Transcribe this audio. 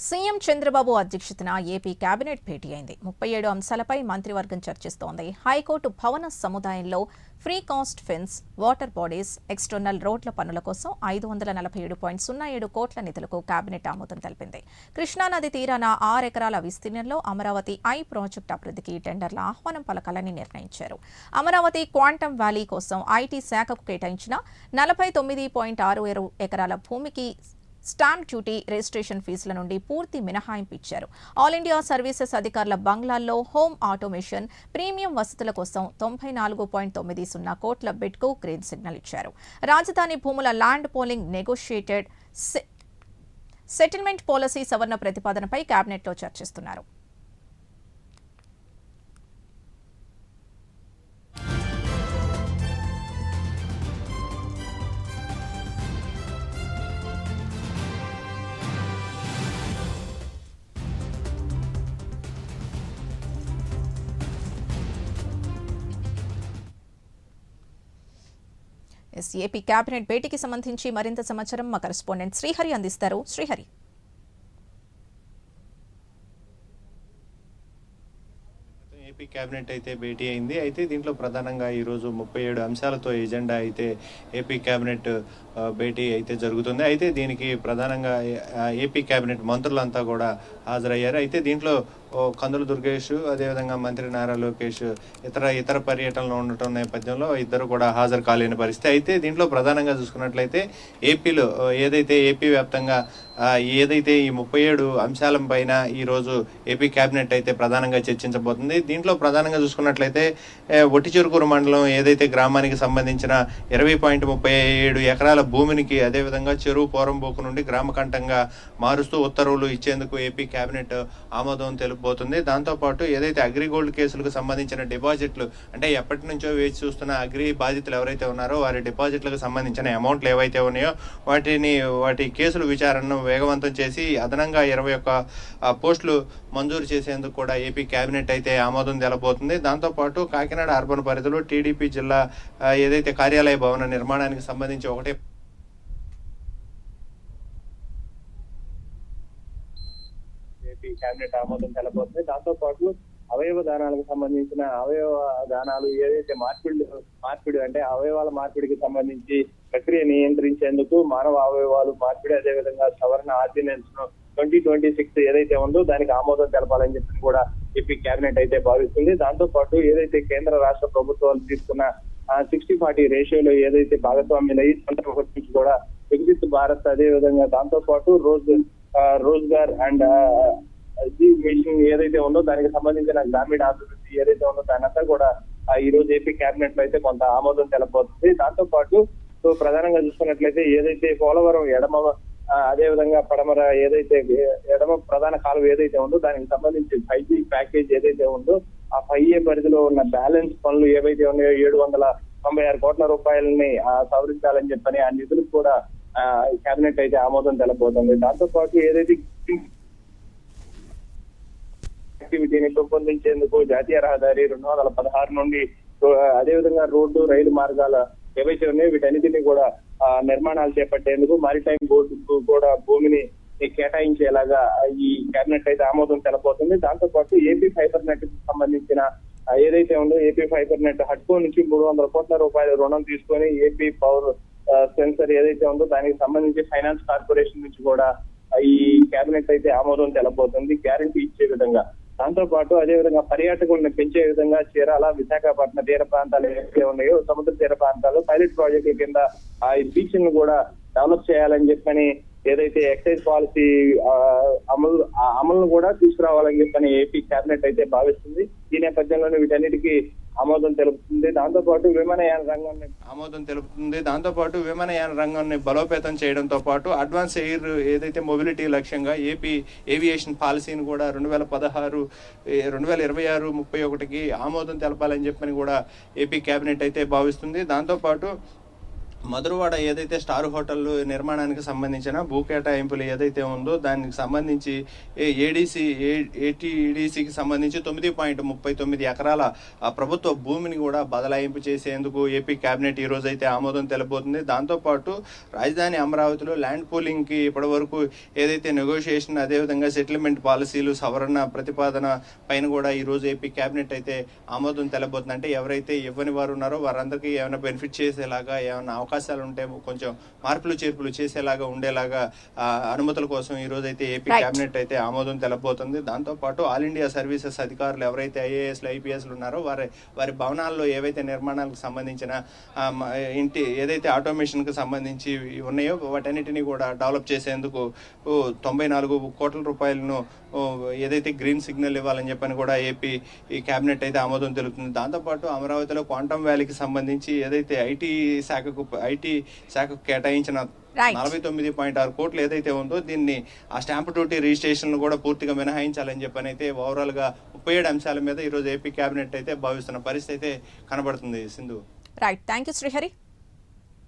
CM Chandrababu అధ్యక్షతన AP cabinet భేటీ అయింది. 37 అంశాలపై మంత్రివర్గం చర్చిస్తోంది. హైకోర్టు భవన సముదాయంలో precast fence, water bodies, external రోడ్ల పనుల కోసం 547.07 కోట్ల నిధులకు కేబినెట్ ఆమోదం తెలిపింది. కృష్ణానది తీరాన 6 ఎకరాల విస్తీర్ణంలో అమరావతి ఐ ప్రాజెక్టు అభివృద్ధికి టెండర్ల ఆహ్వానం పలకాలని నిర్ణయించారు. అమరావతి క్వాంటమ్ వ్యాలీ కోసం ఐటీ శాఖకు కేటాయించిన 49.67 ఎకరాల భూమికి స్టాంప్ డ్యూటీ, రిజిస్ట్రేషన్ ఫీజుల నుండి పూర్తి మినహాయింపు ఇచ్చారు. ఆల్ ఇండియా సర్వీసెస్ అధికారుల బంగ్లాల్లో హోమ్ ఆటోమేషన్, ప్రీమియం వసతుల కోసం 94.90 కోట్ల బిడ్కు గ్రీన్ సిగ్నల్ ఇచ్చారు. రాజధాని భూముల land polling negotiated settlement policy సవరణ ప్రతిపాదనపై కేబినెట్లో చర్చిస్తున్నారు. ఏపీ కేబినెట్ భేటీకి సంబంధించి మరింత సమాచారం మా కరెస్పాండెంట్ శ్రీహరి అందిస్తారు. శ్రీహరి, ఏపీ కేబినెట్ అయితే భేటీ అయింది. అయితే దీంట్లో ప్రధానంగా ఈరోజు 37 అంశాలతో ఎజెండా అయితే ఏపీ కేబినెట్ భేటీ అయితే జరుగుతుంది. అయితే దీనికి ప్రధానంగా ఏపీ కేబినెట్ మంత్రులంతా కూడా హాజరయ్యారు. అయితే దీంట్లో కందుల దుర్గేష్, అదేవిధంగా మంత్రి నారా లోకేష్ ఇతర పర్యటనలో ఉండటం నేపథ్యంలో ఇద్దరు కూడా హాజరు కాలేని పరిస్థితి. అయితే దీంట్లో ప్రధానంగా చూసుకున్నట్లయితే ఏపీలో ఏపీ వ్యాప్తంగా ఏదైతే ఈ 37 అంశాల పైన ఈరోజు ఏపీ కేబినెట్ అయితే ప్రధానంగా చర్చించబోతుంది. దీంట్లో ప్రధానంగా చూసుకున్నట్లయితే ఒట్టిచెరుకూరు మండలం ఏదైతే గ్రామానికి సంబంధించిన 20.37 ఎకరాల భూమినికి, అదేవిధంగా చెరువు పోరంబోకు నుండి గ్రామకంఠంగా మారుస్తూ ఉత్తర్వులు ఇచ్చేందుకు ఏపీ కేబినెట్ ఆమోదం తెలుపబోతుంది. దాంతోపాటు ఏదైతే అగ్రిగోల్డ్ కేసులకు సంబంధించిన డిపాజిట్లు, అంటే ఎప్పటి నుంచో వేచి చూస్తున్న అగ్రి బాధితులు ఎవరైతే ఉన్నారో వారి డిపాజిట్లకు సంబంధించిన అమౌంట్లు ఏవైతే ఉన్నాయో వాటి కేసుల విచారణను వేగవంతం చేసి అదనంగా 21 పోస్టులు మంజూరు చేసేందుకు కూడా ఏపీ కేబినెట్ అయితే ఆమోదం తెలబోతుంది. దాంతోపాటు కాకినాడ అర్బన్ పరిధిలో టీడీపీ జిల్లా ఏదైతే కార్యాలయ భవన నిర్మాణానికి సంబంధించి ఏపీ కేబినెట్ ఆమోదం తెలబోతుంది. దాంతోపాటు అవయవ దానాలకు సంబంధించిన అవయవ దానాలు ఏదైతే మార్పిడి అంటే అవయవాల మార్పిడికి సంబంధించి ప్రక్రియ నియంత్రించేందుకు మానవ అవయవాలు మార్పిడి, అదేవిధంగా సవరణ ఆర్డినెన్స్ 2026 ఏదైతే ఉందో దానికి ఆమోదం తెలపాలని చెప్పి కూడా ఏపీ కేబినెట్ అయితే భావిస్తుంది. దాంతో పాటు ఏదైతే కేంద్ర రాష్ట్ర ప్రభుత్వాలు తీసుకున్న 60-40 రేషియోలో ఏదైతే భాగస్వామ్యులయ్యి నుంచి కూడా వికసిత్ భారత్, అదేవిధంగా దాంతో పాటు రోజ్గార్ అండ్ మిషన్ ఏదైతే ఉందో దానికి సంబంధించిన గ్రామీణ అభివృద్ధి ఏదైతే ఉందో దానంతా కూడా ఈ రోజు ఏపీ కేబినెట్ లో అయితే కొంత ఆమోదం తెలపబోతుంది. దాంతో పాటు ప్రధానంగా చూసుకున్నట్లయితే ఏదైతే పోలవరం అదేవిధంగా పడమర ఏదైతే ఎడమ ప్రధాన కాలువ ఏదైతే ఉందో దానికి సంబంధించి 5G ప్యాకేజ్ ఏదైతే ఉందో ఆ 5A పరిధిలో ఉన్న బ్యాలెన్స్ పనులు ఏవైతే ఉన్నాయో 796 కోట్ల రూపాయలని సవరించాలని చెప్పని ఆ నిధులకు కూడా కేబినెట్ అయితే ఆమోదం తెలపబోతుంది. దాంతో పాటు ఏదైతే యాక్టివిటీని పెంపొందించేందుకు జాతీయ రహదారి 216 నుండి అదేవిధంగా రోడ్డు, రైలు మార్గాల ఏవైతే ఉన్నాయో వీటన్నిటిని కూడా నిర్మాణాలు చేపట్టేందుకు మారిటైమ్ బోర్డుకు కూడా భూమిని కేటాయించేలాగా ఈ కేబినెట్ అయితే ఆమోదం తెలబోతుంది. దాంతో పాటు ఏపీ ఫైబర్ నెట్ కు సంబంధించిన ఏదైతే ఉందో ఏపీ ఫైబర్ నెట్ హడ్కో నుంచి 300 కోట్ల రూపాయల రుణం తీసుకొని ఏపీ పవర్ సెన్సర్ ఏదైతే ఉందో దానికి సంబంధించి ఫైనాన్స్ కార్పొరేషన్ నుంచి కూడా ఈ కేబినెట్ అయితే ఆమోదం తెలబోతుంది, గ్యారంటీ ఇచ్చే విధంగా. దాంతో పాటు అదేవిధంగా పర్యాటకులను పెంచే విధంగా చీరాల, విశాఖపట్నం తీర ప్రాంతాలు ఏవైతే ఉన్నాయో సముద్ర తీర ప్రాంతాలు పైలట్ ప్రాజెక్టుల కింద ఈ బీచ్లను కూడా డెవలప్ చేయాలని చెప్పని ఏదైతే ఎక్సైజ్ పాలసీ అమలును కూడా తీసుకురావాలని చెప్పని ఏపీ కేబినెట్ అయితే భావిస్తుంది. ఈ నేపథ్యంలోనే వీటన్నిటికీ ఆమోదం తెలుపుతుంది. దాంతోపాటు విమానయాన రంగాన్ని బలోపేతం చేయడంతో పాటు అడ్వాన్స్ ఎయిర్ ఏదైతే మొబిలిటీ లక్ష్యంగా ఏపీ ఏవియేషన్ పాలసీని కూడా 2026-31కి ఆమోదం తెలపాలని చెప్పని కూడా ఏపీ కేబినెట్ అయితే భావిస్తుంది. దాంతోపాటు మధురవాడ ఏదైతే స్టార్ హోటల్ నిర్మాణానికి సంబంధించిన భూ కేటాయింపులు ఏదైతే ఉందో దానికి సంబంధించి ఏటీడీసీకి సంబంధించి 9.39 ఎకరాల ప్రభుత్వ భూమిని కూడా బదలాయింపు చేసేందుకు ఏపీ కేబినెట్ ఈ రోజు అయితే ఆమోదం తెలబోతుంది. దాంతోపాటు రాజధాని అమరావతిలో ల్యాండ్ పూలింగ్కి ఇప్పటి వరకు ఏదైతే నెగోషియేషన్ అదేవిధంగా సెటిల్మెంట్ పాలసీలు సవరణ ప్రతిపాదన పైన కూడా ఈ రోజు ఏపీ కేబినెట్ అయితే ఆమోదం తెలబోతుంది. అంటే ఎవరైతే ఇవ్వని వారు ఉన్నారో వారందరికీ ఏమైనా బెనిఫిట్ చేసేలాగా ఏమైనా అవకాశాలు ఉంటే కొంచెం మార్పులు చేర్పులు చేసేలాగా ఉండేలాగా అనుమతుల కోసం ఈ రోజు అయితే ఏపీ కేబినెట్ అయితే ఆమోదం తెలబోతుంది. దాంతోపాటు ఆల్ ఇండియా సర్వీసెస్ అధికారులు ఎవరైతే ఐఏఎస్లు ఐపీఎస్లు ఉన్నారో వారి భవనాల్లో ఏవైతే నిర్మాణాలకు సంబంధించిన ఇంటి ఏదైతే ఆటోమేషన్కి సంబంధించి ఉన్నాయో వాటన్నిటినీ కూడా డెవలప్ చేసేందుకు 94 కోట్ల రూపాయలను ఏదైతే గ్రీన్ సిగ్నల్ ఇవ్వాలని చెప్పని కూడా ఏపీ ఈ కేబినెట్ అయితే ఆమోదం తెలుపుతుంది. దాంతోపాటు అమరావతిలో క్వాంటమ్ వ్యాలీకి సంబంధించి ఏదైతే ఐటీ శాఖకు కేటాయించిన 49.6 కోట్లు ఏదైతే ఉందో దీన్ని ఆ స్టాంప్ డ్యూటీ రిజిస్ట్రేషన్ కూడా పూర్తిగా మినహాయించాలని చెప్పని అయితే ఓవరాల్ గా 37 అంశాల మీద ఈ రోజు ఏపీ కేబినెట్ అయితే భావిస్తున్న పరిస్థితి అయితే కనబడుతుంది. Sindhu. Right, thank you Srihari.